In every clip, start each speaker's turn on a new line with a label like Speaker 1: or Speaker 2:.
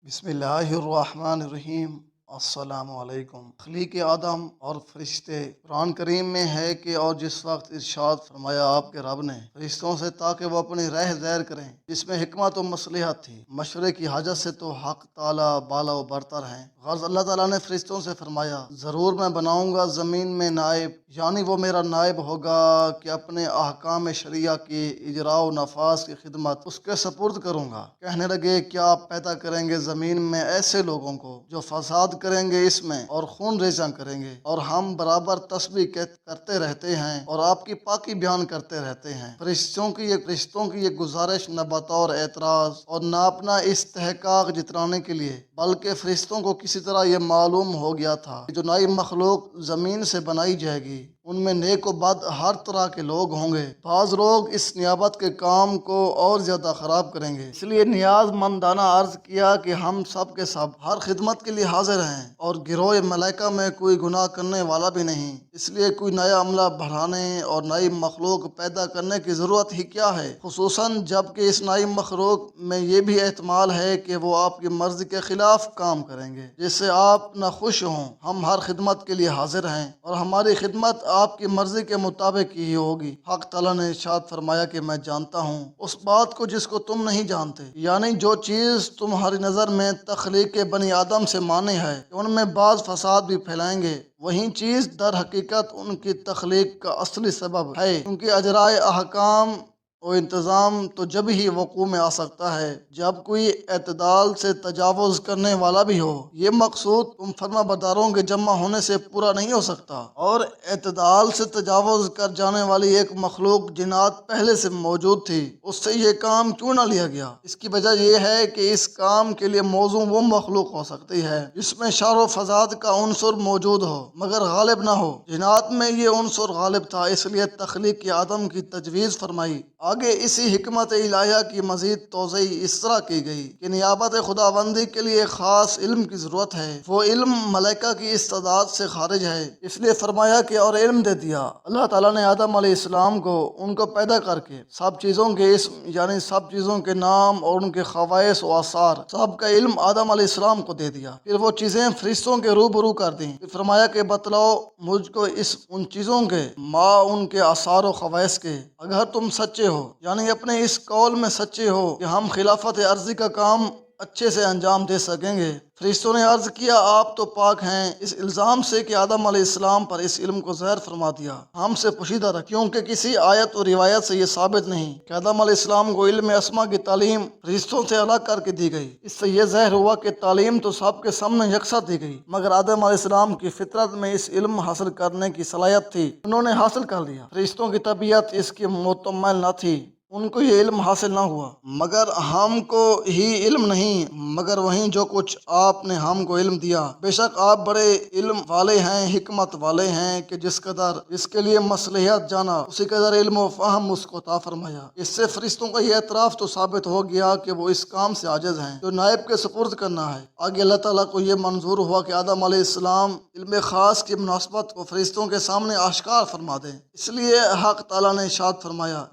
Speaker 1: बिस्मिल्लाहिर्रहमानिर्रहीम। अस्सलामु अलैकुम। तख्लीक आदम और फरिश्ते कुरान करीम में है कि और जिस वक्त इरशाद फरमाया आपके रब ने फरिश्तों से ताकि वो अपनी रह ज़ैर करें जिसमें हिकमत और मसलहत थी, मशवरे की हाजत से तो हक ताला बाला व बरतर हैं। गर्ज अल्लाह ताला ने फरिश्तों से फरमाया, ज़रूर मैं बनाऊंगा ज़मीन में नायब, यानी वो मेरा नायब होगा कि अपने अहकाम शरिया की इजरा व नफाज की खिदमत उसके सपुर्द करूंगा। कहने लगे, क्या आप पैदा करेंगे ज़मीन में ऐसे लोगों को जो फसाद करेंगे इसमें और खून रेजा करेंगे, और हम बराबर तस्बीह करते रहते हैं और आपकी पाकी बयान करते रहते हैं। फरिश्तों की ये गुजारिश न बतौर एतराज़ और न अपना इस्तेहकाक जितराने के लिए, बल्कि फरिश्तों को किसी तरह ये मालूम हो गया था कि जो नई मखलूक ज़मीन से बनाई जाएगी उनमें नेक व बद हर तरह के लोग होंगे। बाज़ लोग इस नियाबत के काम को और ज़्यादा ख़राब करेंगे, इसलिए नियाज़मंदाना अर्ज़ किया कि हम सब के सब हर खिदमत के लिए हाजिर हैं और गिरोह मलाइका में कोई गुनाह करने वाला भी नहीं, इसलिए कोई नया अमला बढ़ाने और नई मखलूक पैदा करने की ज़रूरत ही क्या है, खुसूसन जबकि इस नई मखलूक में ये भी एहतमाल है कि वो आपकी मर्ज़ी के ख़िलाफ़ काम करेंगे जिससे आप न खुश हों। हम हर खिदमत के लिए हाजिर हैं और हमारी खिदमत आपकी मर्जी के मुताबिक ही होगी। हक ताला ने इरशाद फरमाया कि मैं जानता हूँ उस बात को जिसको तुम नहीं जानते, यानी जो चीज़ तुम्हारी नज़र में तख्लीक बनी आदम से माने है कि उनमें बाज़ फसाद भी फैलाएंगे, वही चीज़ दर हकीकत उनकी तख्लीक का असली सबब है, क्योंकि अजराए अहकाम और इंतज़ाम तो जब ही वक़ू में आ सकता है जब कोई एतदाल से तजावुज़ करने वाला भी हो। ये मकसूद तुम फर्मा बरदारों के जमा होने से पूरा नहीं हो सकता, और एतदाल से तजावुज़ कर जाने वाली एक मखलूक जिन्नात पहले से मौजूद थी, उससे ये काम क्यों ना लिया गया। इसकी वजह यह है कि इस काम के लिए मौजू वो मखलूक हो सकती है जिसमें शर व फसाद का उनसुर मौजूद हो मगर गालिब ना हो। जिन्नात में ये उनसुर गालिब था, इसलिए तख्लीक आदम की तजवीज़ फरमाई। आगे इसी हिकमत इलाहिया की मजीद तोज़ई इस तरह की गई कि नियाबत खुदाबंदी के लिए ख़ास इल्म की ज़रूरत है। वो इल्म मलाइका की इस्तादाद से खारिज है, इसलिए फरमाया कि और इल्म दे दिया। अल्लाह ताला ने आदम अलैहिस्सलाम को उनको पैदा करके सब चीज़ों के इस्म यानी सब चीज़ों के नाम और उनके खवाइस व आसार सब का इल्म आदम अलैहिस्सलाम को दे दिया। फिर वो चीज़ें फरिश्तों के रूबरू कर दी। फिर फरमाया कि बतलाओ मुझको उन चीज़ों के माँ उनके आसार व खवाइस के, अगर तुम सच्चे हो, यानी अपने इस कौल में सच्चे हो कि हम खिलाफत अर्जी का काम अच्छे से अंजाम दे सकेंगे। फरिश्तों ने अर्ज किया, आप तो पाक हैं इस इल्ज़ाम से कि आदम अलैहिस्सलाम पर इस इल्म को ज़हर फरमा दिया, हमसे पुशीदा रख, क्योंकि किसी आयत और रिवायत से ये साबित नहीं कि आदम अलैहिस्सलाम को इल्म अस्मा की तालीम फरिश्तों से अलग करके दी गई। इससे यह ज़ाहिर हुआ कि तालीम तो सबके सामने यकसा दी गई, मगर आदम अलैहिस्सलाम की फितरत में इस इल्म हासिल करने की सलाहियत थी, उन्होंने हासिल कर लिया। फरिश्तों की तबीयत इसकी मुतम्मल न थी, उनको ये इल्म हासिल ना हुआ, मगर हमको ही इल्म नहीं मगर वहीं जो कुछ आपने हमको इल्म दिया। बेशक आप बड़े इल्म वाले हैं, हिकमत वाले हैं कि जिस कदर इसके लिए मसलहत जाना उसी कदर इल्म व फहम उसको अता फरमाया। इससे फरिश्तों का ये एतराफ़ तो साबित हो गया कि वो इस काम से आजिज़ हैं जो नायब के सुपुर्द करना है। आगे अल्लाह ताला को ये मंजूर हुआ कि आदम अलैहिस्सलाम इल्म खास की मुनासबत को फरिश्तों के सामने आश्कार फरमा दें, इसलिए हक ताला ने इरशाद फरमाया,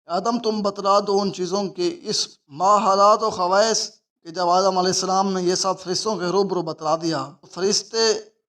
Speaker 1: आदम तुम बतला दो उन चीज़ों के इस माहालात और खवाइस कि जब आदम अलैहिस्सलाम ने ये सब फरिश्तों के रूबरू बतला दिया तो फरिश्ते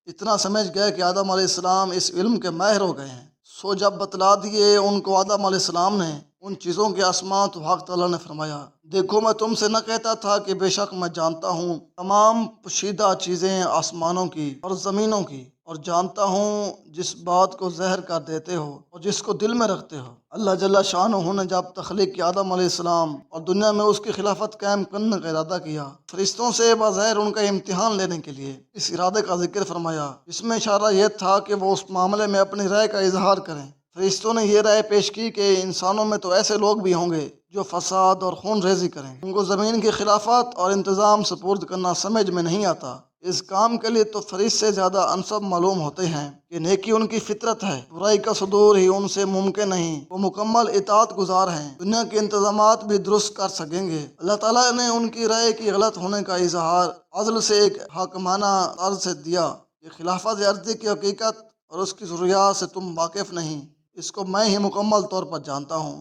Speaker 1: इतना समझ गए कि आदम अलैहिस्सलाम इस इल्म के माहिर हो गए हैं। सो जब बतला दिए उनको आदम अलैहिस्सलाम ने उन चीज़ों के अस्मा, तो हक़ ताला ने फरमाया, देखो मैं तुमसे न कहता था कि बेशक मैं जानता हूँ तमाम पोशीदा चीज़ें आसमानों की और ज़मीनों की, और जानता हूँ जिस बात को ज़हर कर देते हो और जिसको दिल में रखते हो। अल्लाह जल्ला शानहू ने जब तख्लीक की आदम अलैहिस्सलाम और दुनिया में उसकी खिलाफत कायम करने का इरादा किया, फरिश्तों से बज़ाहिर उनका इम्तिहान लेने के लिए इस इरादे का जिक्र फरमाया। इसमें इशारा यह था कि वो उस मामले में अपनी राय का इजहार करें। फरिश्तों ने यह राय पेश की कि इंसानों में तो ऐसे लोग भी होंगे जो फसाद और खून रेजी करें, उनको ज़मीन की खिलाफत और इंतज़ाम सुपुर्द करना समझ में नहीं आता। इस काम के लिए तो फरिश्ते से ज़्यादा अनसब मालूम होते हैं कि नेकी उनकी फितरत है, बुराई का सुदूर ही उनसे मुमकिन नहीं, वो मुकम्मल इताअत गुजार हैं, दुनिया के इंतजामात भी दुरुस्त कर सकेंगे। अल्लाह ताला ने उनकी राय की गलत होने का इजहार अज़ल से एक हाकमाना तर्ज से दिया कि खिलाफत अर्ज़ी की हकीकत और उसकी ज़रूरियात से तुम वाकिफ़ नहीं, इसको मैं ही मुकम्मल तौर पर जानता हूँ।